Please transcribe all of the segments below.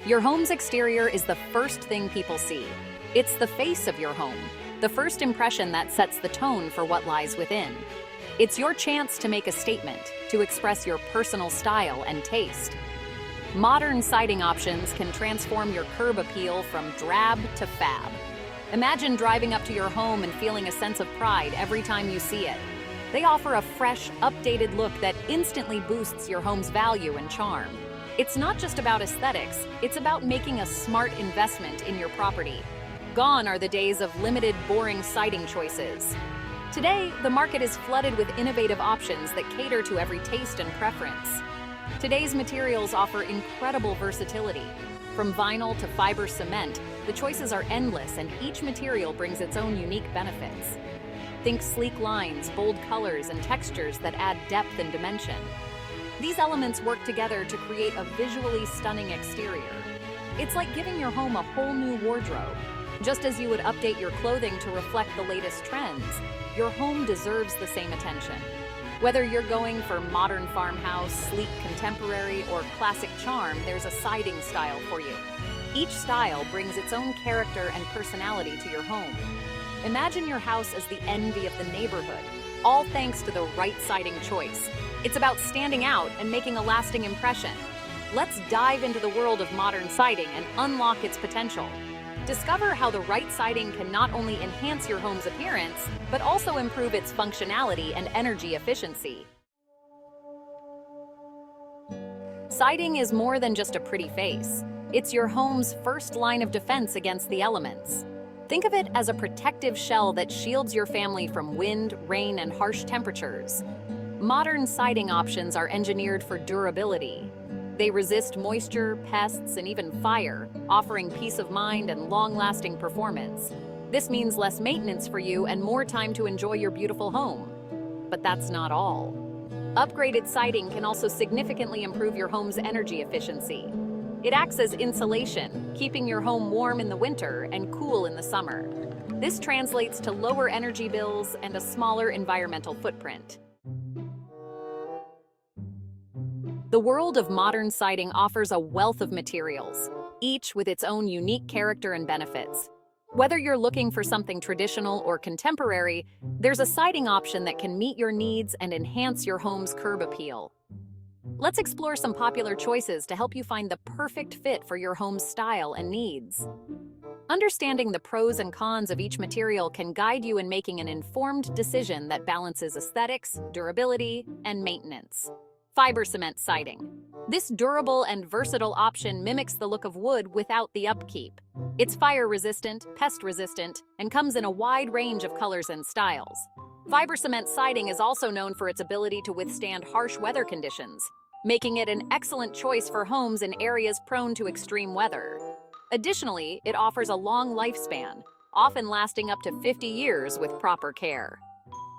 Your home's exterior is the first thing people see. It's the face of your home, the first impression that sets the tone for what lies within. It's your chance to make a statement, to express your personal style and taste. Modern siding options can transform your curb appeal from drab to fab. Imagine driving up to your home and feeling a sense of pride every time you see it. They offer a fresh, updated look that instantly boosts your home's value and charm. It's not just about aesthetics, it's about making a smart investment in your property. Gone are the days of limited, boring siding choices. Today, the market is flooded with innovative options that cater to every taste and preference. Today's materials offer incredible versatility. From vinyl to fiber cement, the choices are endless and each material brings its own unique benefits. Think sleek lines, bold colors, and textures that add depth and dimension. These elements work together to create a visually stunning exterior. It's like giving your home a whole new wardrobe. Just as you would update your clothing to reflect the latest trends, your home deserves the same attention. Whether you're going for modern farmhouse, sleek contemporary, or classic charm, there's a siding style for you. Each style brings its own character and personality to your home. Imagine your house as the envy of the neighborhood, all thanks to the right siding choice. It's about standing out and making a lasting impression. Let's dive into the world of modern siding and unlock its potential. Discover how the right siding can not only enhance your home's appearance, but also improve its functionality and energy efficiency. Siding is more than just a pretty face. It's your home's first line of defense against the elements. Think of it as a protective shell that shields your family from wind, rain, and harsh temperatures. Modern siding options are engineered for durability. They resist moisture, pests, and even fire, offering peace of mind and long-lasting performance. This means less maintenance for you and more time to enjoy your beautiful home. But that's not all. Upgraded siding can also significantly improve your home's energy efficiency. It acts as insulation, keeping your home warm in the winter and cool in the summer. This translates to lower energy bills and a smaller environmental footprint. The world of modern siding offers a wealth of materials, each with its own unique character and benefits. Whether you're looking for something traditional or contemporary, there's a siding option that can meet your needs and enhance your home's curb appeal. Let's explore some popular choices to help you find the perfect fit for your home's style and needs. Understanding the pros and cons of each material can guide you in making an informed decision that balances aesthetics, durability, and maintenance. Fiber cement siding. This durable and versatile option mimics the look of wood without the upkeep. It's fire-resistant, pest-resistant, and comes in a wide range of colors and styles. Fiber cement siding is also known for its ability to withstand harsh weather conditions, making it an excellent choice for homes in areas prone to extreme weather. Additionally, it offers a long lifespan, often lasting up to 50 years with proper care.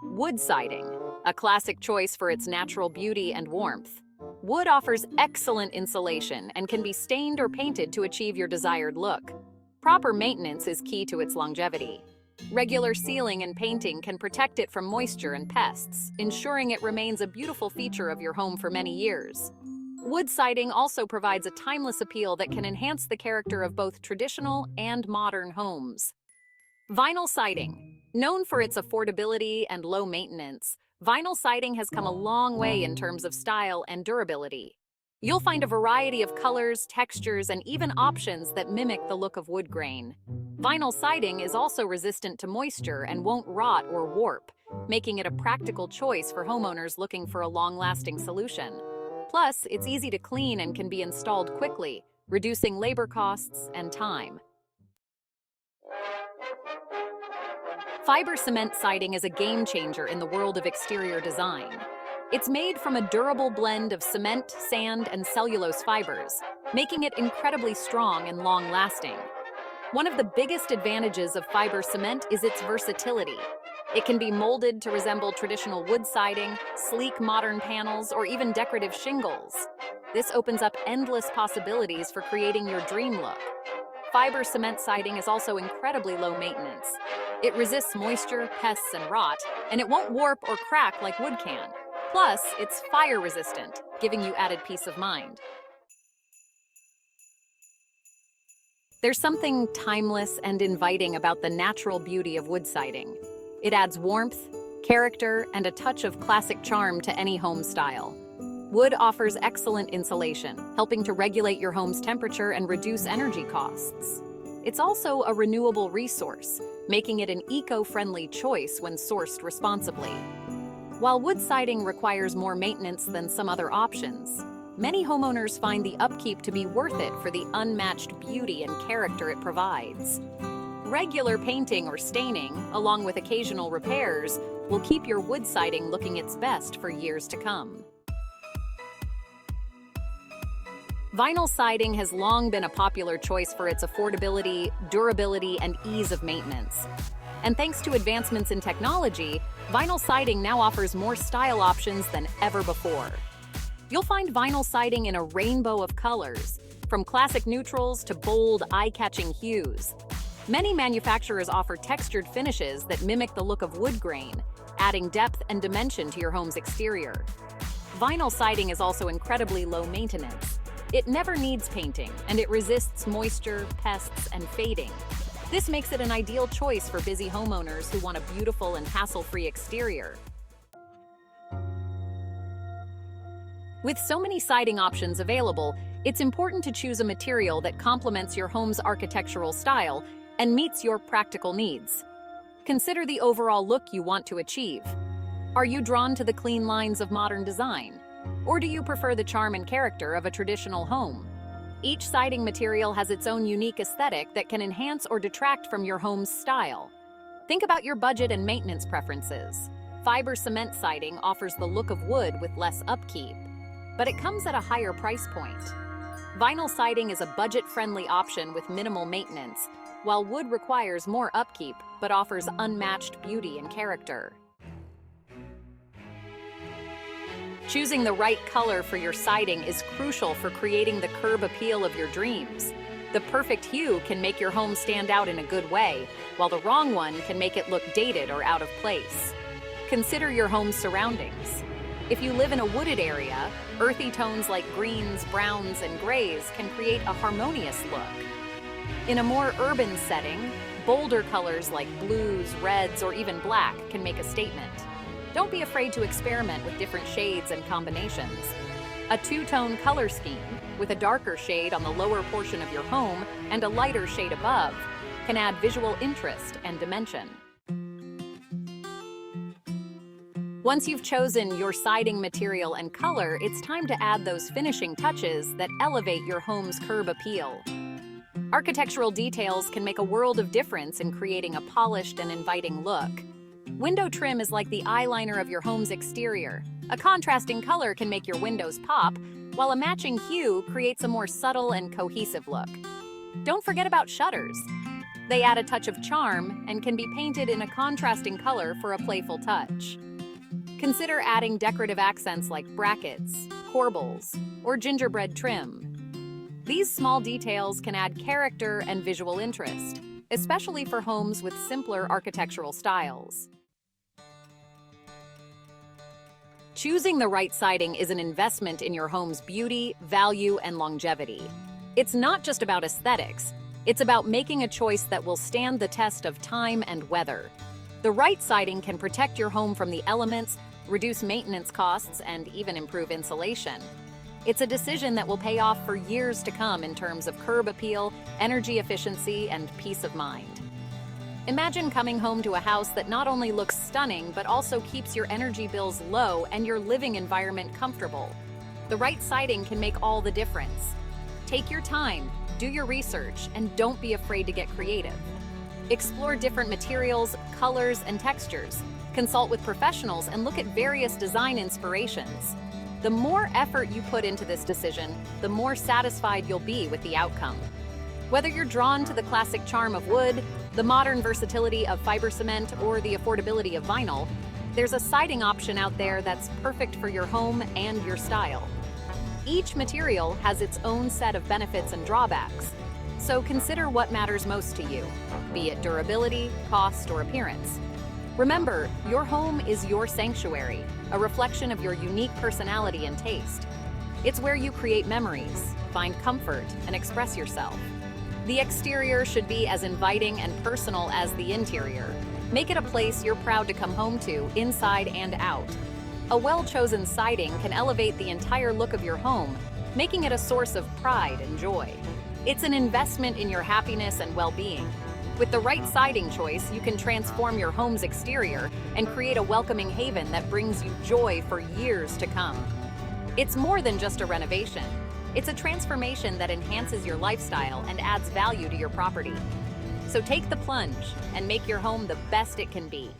Wood siding, a classic choice for its natural beauty and warmth. Wood offers excellent insulation and can be stained or painted to achieve your desired look. Proper maintenance is key to its longevity. Regular sealing and painting can protect it from moisture and pests, ensuring it remains a beautiful feature of your home for many years. Wood siding also provides a timeless appeal that can enhance the character of both traditional and modern homes. Vinyl siding. Known for its affordability and low maintenance, vinyl siding has come a long way in terms of style and durability. You'll find a variety of colors, textures, and even options that mimic the look of wood grain. Vinyl siding is also resistant to moisture and won't rot or warp, making it a practical choice for homeowners looking for a long-lasting solution. Plus, it's easy to clean and can be installed quickly, reducing labor costs and time. Fiber cement siding is a game changer in the world of exterior design. It's made from a durable blend of cement, sand, and cellulose fibers, making it incredibly strong and long-lasting. One of the biggest advantages of fiber cement is its versatility. It can be molded to resemble traditional wood siding, sleek modern panels, or even decorative shingles. This opens up endless possibilities for creating your dream look. Fiber cement siding is also incredibly low maintenance. It resists moisture, pests, and rot, and it won't warp or crack like wood can. Plus, it's fire resistant, giving you added peace of mind. There's something timeless and inviting about the natural beauty of wood siding. It adds warmth, character, and a touch of classic charm to any home style. Wood offers excellent insulation, helping to regulate your home's temperature and reduce energy costs. It's also a renewable resource, making it an eco-friendly choice when sourced responsibly. While wood siding requires more maintenance than some other options, many homeowners find the upkeep to be worth it for the unmatched beauty and character it provides. Regular painting or staining, along with occasional repairs, will keep your wood siding looking its best for years to come. Vinyl siding has long been a popular choice for its affordability, durability, and ease of maintenance. And thanks to advancements in technology, vinyl siding now offers more style options than ever before. You'll find vinyl siding in a rainbow of colors, from classic neutrals to bold, eye-catching hues. Many manufacturers offer textured finishes that mimic the look of wood grain, adding depth and dimension to your home's exterior. Vinyl siding is also incredibly low maintenance. It never needs painting, and it resists moisture, pests, and fading. This makes it an ideal choice for busy homeowners who want a beautiful and hassle-free exterior. With so many siding options available, it's important to choose a material that complements your home's architectural style and meets your practical needs. Consider the overall look you want to achieve. Are you drawn to the clean lines of modern design? Or do you prefer the charm and character of a traditional home? Each siding material has its own unique aesthetic that can enhance or detract from your home's style. Think about your budget and maintenance preferences. Fiber cement siding offers the look of wood with less upkeep, but it comes at a higher price point. Vinyl siding is a budget-friendly option with minimal maintenance, while wood requires more upkeep but offers unmatched beauty and character. Choosing the right color for your siding is crucial for creating the curb appeal of your dreams. The perfect hue can make your home stand out in a good way, while the wrong one can make it look dated or out of place. Consider your home's surroundings. If you live in a wooded area, earthy tones like greens, browns, and grays can create a harmonious look. In a more urban setting, bolder colors like blues, reds, or even black can make a statement. Don't be afraid to experiment with different shades and combinations. A two-tone color scheme, with a darker shade on the lower portion of your home and a lighter shade above, can add visual interest and dimension. Once you've chosen your siding material and color, it's time to add those finishing touches that elevate your home's curb appeal. Architectural details can make a world of difference in creating a polished and inviting look. Window trim is like the eyeliner of your home's exterior. A contrasting color can make your windows pop, while a matching hue creates a more subtle and cohesive look. Don't forget about shutters. They add a touch of charm and can be painted in a contrasting color for a playful touch. Consider adding decorative accents like brackets, corbels, or gingerbread trim. These small details can add character and visual interest, especially for homes with simpler architectural styles. Choosing the right siding is an investment in your home's beauty, value, and longevity. It's not just about aesthetics. It's about making a choice that will stand the test of time and weather. The right siding can protect your home from the elements, reduce maintenance costs, and even improve insulation. It's a decision that will pay off for years to come in terms of curb appeal, energy efficiency, and peace of mind. Imagine coming home to a house that not only looks stunning, but also keeps your energy bills low and your living environment comfortable. The right siding can make all the difference. Take your time, do your research, and don't be afraid to get creative. Explore different materials, colors, and textures. Consult with professionals and look at various design inspirations. The more effort you put into this decision, the more satisfied you'll be with the outcome. Whether you're drawn to the classic charm of wood, the modern versatility of fiber cement, or the affordability of vinyl, there's a siding option out there that's perfect for your home and your style. Each material has its own set of benefits and drawbacks, so consider what matters most to you, be it durability, cost, or appearance. Remember, your home is your sanctuary, a reflection of your unique personality and taste. It's where you create memories, find comfort, and express yourself. The exterior should be as inviting and personal as the interior. Make it a place you're proud to come home to, inside and out. A well-chosen siding can elevate the entire look of your home, making it a source of pride and joy. It's an investment in your happiness and well-being. With the right siding choice, you can transform your home's exterior and create a welcoming haven that brings you joy for years to come. It's more than just a renovation. It's a transformation that enhances your lifestyle and adds value to your property. So take the plunge and make your home the best it can be.